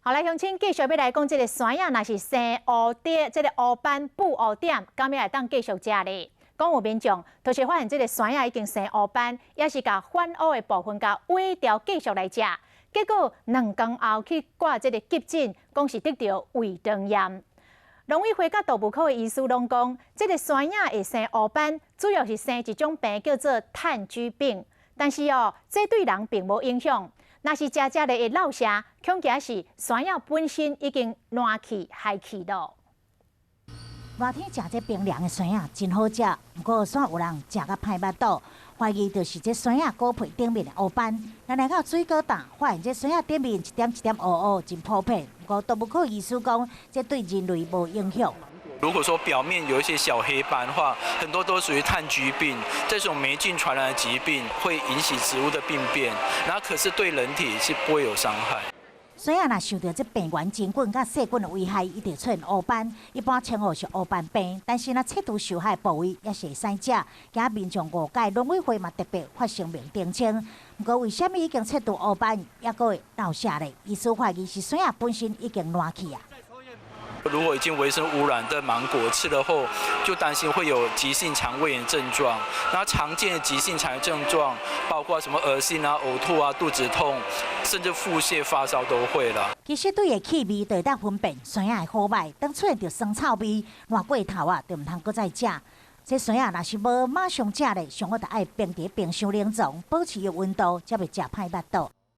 好，来乡亲继续要来讲这个山药，若是生乌蝶，这个乌斑布乌点，敢要来当继续食咧？讲有民众就是发现这个山药已经生乌斑，也是甲反乌的部分甲微调继续来食，结果2天后去挂这个急诊，讲是得到胃肠炎。农委会甲动物科的医师拢讲，这个山药会生乌斑，主要是生一种病叫做炭疽病，但是这对人并无影响。 若是食咧会落瀉，恐惊是山药本身已经烂去害去咯。热天食这冰凉的山药真好食，不过煞有人食甲歹腹肚，怀疑就是这山药果皮顶面的乌斑。咱来到水果档，发现这山药顶面一点一点乌乌，真普遍。不过动物科医师讲，这对人类无影响。 如果说表面有一些小黑斑的话，很多都属于炭疽病，这种霉菌传染的疾病会引起植物的病变，然后可是对人体是不会有伤害。山药若受到这病原真菌甲细菌的危害，伊就出现乌斑，一般称呼是乌斑病。但是若切除受害部位，也是会使食。惊民众误解，农委会嘛特别发声明澄清。不过为什么已经切除乌斑，也阁会落瀉咧？医师怀疑是山药本身已经烂去啊。 如果已经微生污染的芒果吃了后，就担心会有急性肠胃炎症状。那常见的急性肠胃症状包括什么恶心啊、呕吐啊、肚子痛，甚至腹泻、发烧都会啦。其实对个气味就会当分辨山药的好歹，当出现着酸臭味，烂过头啊，就唔通搁再食。这山药若是无马上食咧，上好就爱冰伫冰箱冷藏，保持个温度，才袂食歹腹肚。